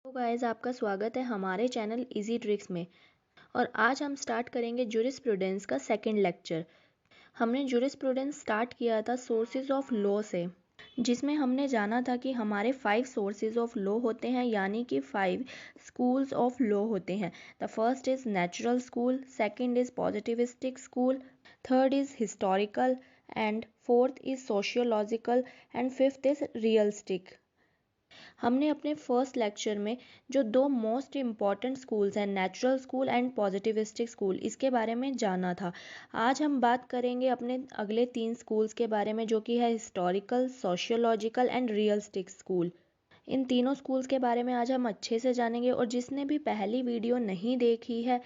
तो गाइस आपका स्वागत है हमारे चैनल इजी ट्रिक्स में। और आज हम स्टार्ट करेंगे जूरिस्प्रूडेंस का सेकंड लेक्चर। हमने जूरिस्प्रूडेंस स्टार्ट किया था सोर्सेज ऑफ लॉ से, जिसमें हमने जाना था कि हमारे 5 सोर्सेज ऑफ लॉ होते हैं, यानी कि 5 स्कूल्स ऑफ लॉ होते हैं। The first is natural school, second is positivistic school, third is historical and fourth is sociological and fifth is realistic. हमने अपने फर्स्ट लेक्चर में जो दो मोस्ट इम्पॉर्टेंट स्कूल्स हैं, natural school and positivistic school, इसके बारे में जाना था। आज हम बात करेंगे अपने अगले 3 स्कूल्स के बारे में, जो कि है historical, sociological and realistic school. इन तीनों स्कूल्स के बारे में आज हम अच्छे से जानेंगे। और जिसने भी पहली वीडियो नहीं देखी है,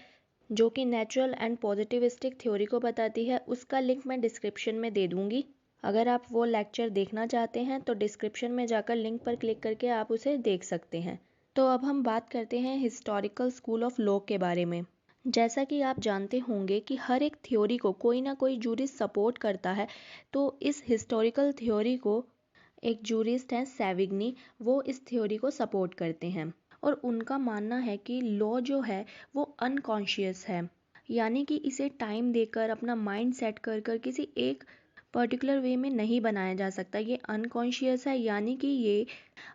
जो कि नेचुरल एंड पॉजिटिविस्टिक थ्योरी को बताती है, उसका लिंक मैं डिस्क्रिप्शन में दे दूँगी। अगर आप वो लेक्चर देखना चाहते हैं तो डिस्क्रिप्शन में जाकर लिंक पर क्लिक करके आप उसे देख सकते हैं। तो अब हम बात करते हैं हिस्टोरिकल स्कूल ऑफ लॉ के बारे में। जैसा कि आप जानते होंगे कि हर एक थ्योरी को कोई ना कोई जूरिस्ट सपोर्ट करता है। तो इस हिस्टोरिकल थ्योरी को एक जूरिस्ट हैं सेविग्नी, वो इस थ्योरी को सपोर्ट करते हैं। और उनका मानना है कि लॉ जो है वो अनकॉन्शियस है, यानी कि इसे टाइम देकर अपना माइंड सेट कर कर किसी एक पर्टिकुलर वे में नहीं बनाया जा सकता। ये अनकॉन्शियस है, यानी कि ये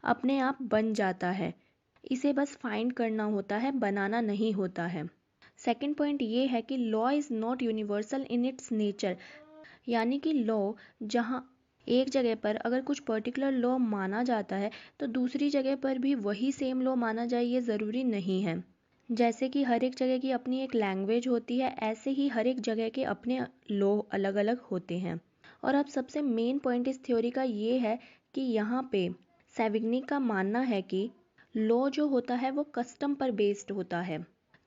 अपने आप बन जाता है। इसे बस फाइंड करना होता है, बनाना नहीं होता है। सेकंड पॉइंट ये है कि law is not universal in its nature, यानी कि लॉ जहाँ एक जगह पर अगर कुछ पर्टिकुलर लॉ माना जाता है तो दूसरी जगह पर भी वही सेम लॉ माना जाए, ये ज़रूरी नहीं है। जैसे कि हर एक जगह की अपनी एक लैंग्वेज होती है, ऐसे ही हर एक जगह के अपने लॉ अलग अलग होते हैं। और अब सबसे मेन पॉइंट इस थ्योरी का ये है कि यहाँ पे सेविग्नी का मानना है कि लॉ जो होता है वो कस्टम पर बेस्ड होता है।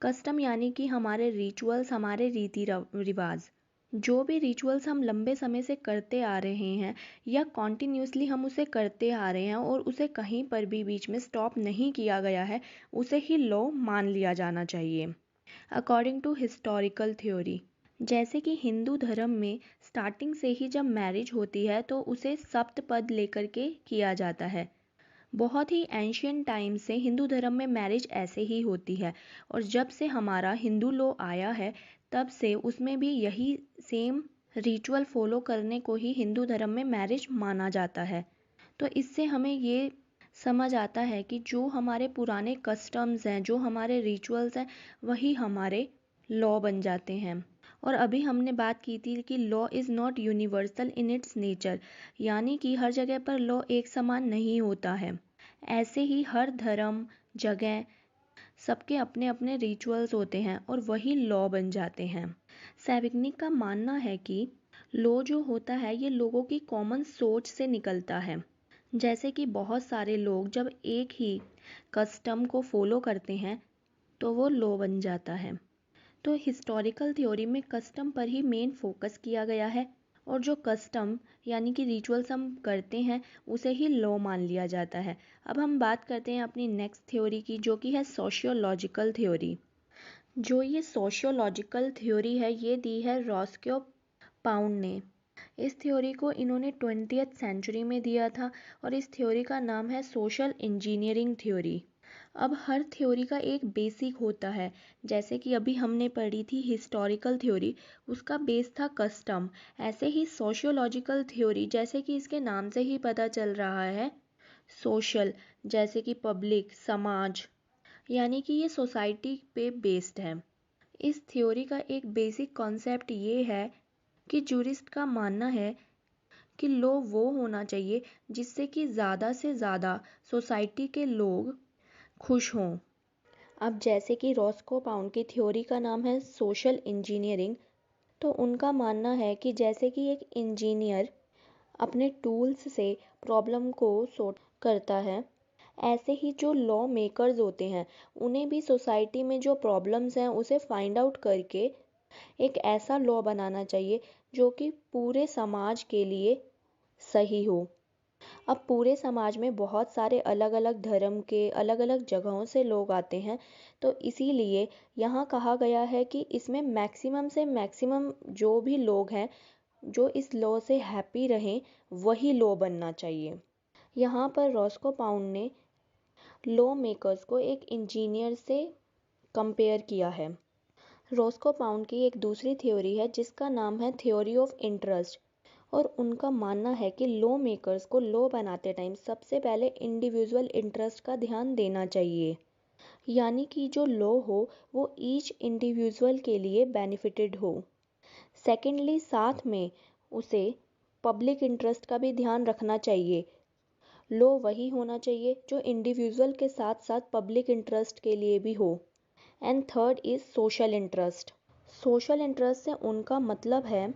कस्टम यानी कि हमारे रिचुअल्स, हमारे रीति रिवाज, जो भी रिचुअल्स हम लंबे समय से करते आ रहे हैं या कॉन्टिन्यूसली हम उसे करते आ रहे हैं और उसे कहीं पर भी बीच में स्टॉप नहीं किया गया है, उसे ही लॉ मान लिया जाना चाहिए अकॉर्डिंग टू हिस्टोरिकल थ्योरी। जैसे कि हिंदू धर्म में स्टार्टिंग से ही जब मैरिज होती है तो उसे सप्तपद लेकर के किया जाता है। बहुत ही एंशियंट टाइम से हिंदू धर्म में मैरिज ऐसे ही होती है। और जब से हमारा हिंदू लॉ आया है तब से उसमें भी यही सेम रिचुअल फॉलो करने को ही हिंदू धर्म में मैरिज माना जाता है। तो इससे हमें ये समझ आता है कि जो हमारे पुराने कस्टम्स हैं, जो हमारे रिचुअल्स हैं, वही हमारे लॉ बन जाते हैं। और अभी हमने बात की थी कि law is not universal in its nature, यानी कि हर जगह पर लॉ एक समान नहीं होता है। ऐसे ही हर धर्म, जगह, सबके अपने अपने रिचुअल्स होते हैं और वही लॉ बन जाते हैं। सेविग्नी का मानना है कि लॉ जो होता है ये लोगों की कॉमन सोच से निकलता है। जैसे कि बहुत सारे लोग जब एक ही कस्टम को फॉलो करते हैं तो वो लॉ बन जाता है। तो हिस्टोरिकल थ्योरी में कस्टम पर ही मेन फोकस किया गया है, और जो कस्टम यानी कि रिचुअल्स हम करते हैं उसे ही लॉ मान लिया जाता है। अब हम बात करते हैं अपनी नेक्स्ट थ्योरी की, जो कि है सोशियोलॉजिकल थ्योरी। जो ये सोशियोलॉजिकल थ्योरी है ये दी है रॉस्को पाउंड ने। इस थ्योरी को इन्होंने 20th सेंचुरी में दिया था और इस थ्योरी का नाम है सोशल इंजीनियरिंग थ्योरी। अब हर थ्योरी का एक बेसिक होता है। जैसे कि अभी हमने पढ़ी थी हिस्टोरिकल थ्योरी, उसका बेस था कस्टम। ऐसे ही सोशियोलॉजिकल थ्योरी, जैसे कि इसके नाम से ही पता चल रहा है, सोशल जैसे कि पब्लिक, समाज, यानी कि ये सोसाइटी पे बेस्ड है। इस थ्योरी का एक बेसिक कॉन्सेप्ट ये है कि जूरिस्ट का मानना है कि लॉ वो होना चाहिए जिससे कि ज़्यादा से ज़्यादा सोसाइटी के लोग खुश हों। अब जैसे कि रॉस्को पाउंड की थ्योरी का नाम है सोशल इंजीनियरिंग, तो उनका मानना है कि जैसे कि एक इंजीनियर अपने टूल्स से प्रॉब्लम को सॉल्व करता है, ऐसे ही जो लॉ मेकर्स होते हैं उन्हें भी सोसाइटी में जो प्रॉब्लम्स हैं उसे फाइंड आउट करके एक ऐसा लॉ बनाना चाहिए जो कि पूरे समाज के लिए सही हो। अब पूरे समाज में बहुत सारे अलग अलग धर्म के अलग अलग जगहों से लोग आते हैं, तो इसीलिए यहाँ कहा गया है कि इसमें मैक्सिमम से मैक्सिमम जो भी लोग हैं जो इस लॉ से हैप्पी रहें, वही लॉ बनना चाहिए। यहाँ पर रॉस्को पाउंड ने लॉ मेकर्स को एक इंजीनियर से कंपेयर किया है। रोस्को पाउंड की एक दूसरी थ्योरी है जिसका नाम है थ्योरी ऑफ इंटरेस्ट, और उनका मानना है कि लॉ मेकर्स को लॉ बनाते टाइम सबसे पहले इंडिविजुअल इंटरेस्ट का ध्यान देना चाहिए, यानी कि जो लॉ हो वो ईच इंडिविजुअल के लिए बेनिफिटेड हो। सेकेंडली, साथ में उसे पब्लिक इंटरेस्ट का भी ध्यान रखना चाहिए। लॉ वही होना चाहिए जो इंडिविजुअल के साथ साथ पब्लिक इंटरेस्ट के लिए भी हो। And third is social interest. Social interest से उनका मतलब है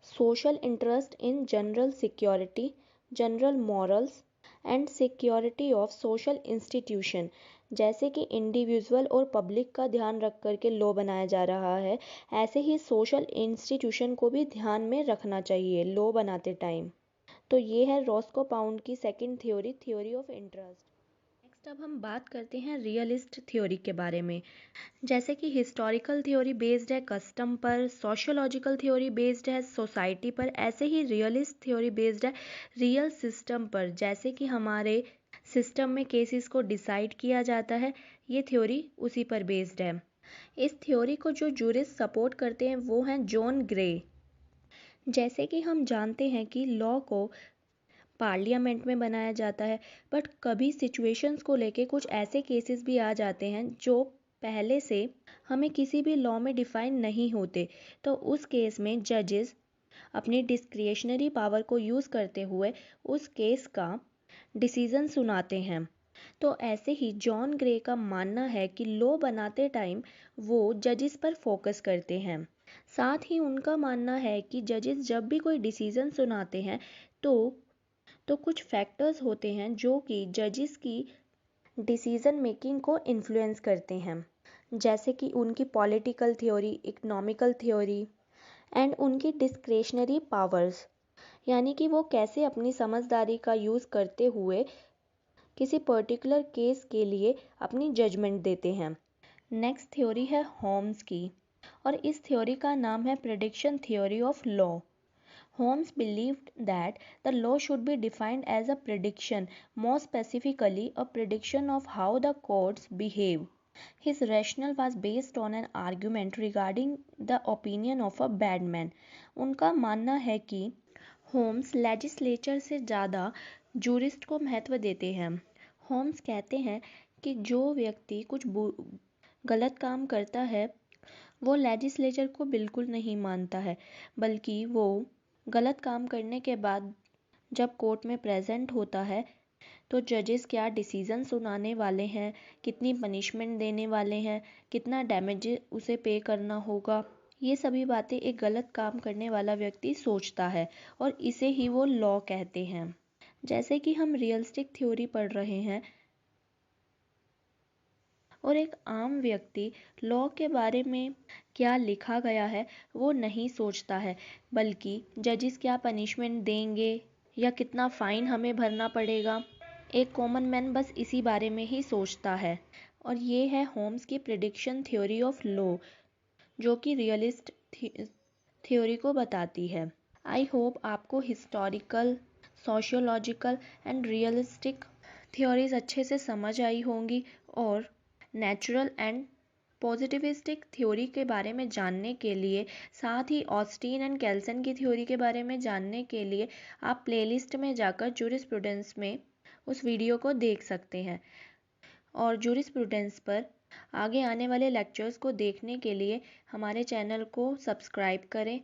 social interest in general security, general morals and security of social institution. जैसे कि इंडिविजुअल और पब्लिक का ध्यान रख करके लॉ बनाया जा रहा है, ऐसे ही सोशल इंस्टीट्यूशन को भी ध्यान में रखना चाहिए लॉ बनाते टाइम। तो ये है रोस्को पाउंड की second theory, theory of interest. Next अब हम बात करते हैं रियलिस्ट थ्योरी के बारे में। जैसे कि हिस्टोरिकल थ्योरी बेस्ड है कस्टम पर, सोशियोलॉजिकल थ्योरी बेस्ड है सोसाइटी पर, ऐसे ही रियलिस्ट थ्योरी बेस्ड है रियल सिस्टम पर, जैसे कि हमारे सिस्टम में केसेस को डिसाइड किया जाता है, ये थ्योरी उसी पर बेस्ड है। इस थ्योरी को जो जूरिस्ट सपोर्ट करते हैं वो हैं जॉन ग्रे। जैसे कि हम जानते हैं कि लॉ को पार्लियामेंट में बनाया जाता है, बट कभी सिचुएशंस को लेके कुछ ऐसे केसेस भी आ जाते हैं जो पहले से हमें किसी भी लॉ में डिफाइन नहीं होते, तो उस केस में जजेस अपनी डिस्क्रिशनरी पावर को यूज़ करते हुए उस केस का डिसीजन सुनाते हैं। तो ऐसे ही जॉन ग्रे का मानना है कि लॉ बनाते टाइम वो जजेस पर फोकस करते हैं। साथ ही उनका मानना है कि जजेस जब भी कोई डिसीजन सुनाते हैं तो कुछ फैक्टर्स होते हैं जो कि जजेस की डिसीजन मेकिंग को इन्फ्लुएंस करते हैं, जैसे कि उनकी political theory, economical theory and उनकी डिस्क्रिशनरी पावर्स, यानी कि वो कैसे अपनी समझदारी का यूज़ करते हुए किसी पर्टिकुलर केस के लिए अपनी जजमेंट देते हैं। नेक्स्ट थ्योरी है होम्स की, और इस थ्योरी का नाम है prediction theory of law. Holmes believed that the law should be defined as a prediction, more specifically a prediction of how the courts behave. His rationale was based on an argument regarding the opinion of a bad man. उनका मानना है कि Holmes legislature से ज़्यादा jurist को महत्व देते हैं। होम्स कहते हैं कि जो व्यक्ति कुछ गलत काम करता है वो लेजिस्लेचर को बिल्कुल नहीं मानता है, बल्कि वो गलत काम करने के बाद जब कोर्ट में प्रेजेंट होता है तो जजेस क्या डिसीजन सुनाने वाले हैं, कितनी पनिशमेंट देने वाले हैं, कितना डैमेज उसे पे करना होगा, ये सभी बातें एक गलत काम करने वाला व्यक्ति सोचता है, और इसे ही वो लॉ कहते हैं। जैसे कि हम रियलिस्टिक थ्योरी पढ़ रहे हैं, और एक आम व्यक्ति लॉ के बारे में क्या लिखा गया है वो नहीं सोचता है, बल्कि जजेस क्या पनिशमेंट देंगे या कितना फ़ाइन हमें भरना पड़ेगा, एक कॉमन मैन बस इसी बारे में ही सोचता है। और ये है होम्स की प्रेडिक्शन थ्योरी ऑफ लॉ, जो कि रियलिस्ट थ्योरी को बताती है। आई होप आपको historical, sociological and realistic theories अच्छे से समझ आई होंगी, और नेचुरल एंड पॉजिटिविस्टिक थ्योरी के बारे में जानने के लिए, साथ ही ऑस्टीन एंड केल्सन की थ्योरी के बारे में जानने के लिए आप प्लेलिस्ट में जाकर जूरिस्प्रूडेंस में उस वीडियो को देख सकते हैं। और जूरिस्प्रूडेंस पर आगे आने वाले लेक्चर्स को देखने के लिए हमारे चैनल को सब्सक्राइब करें,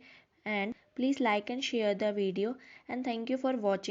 and please like and share the video, and thank you for watching.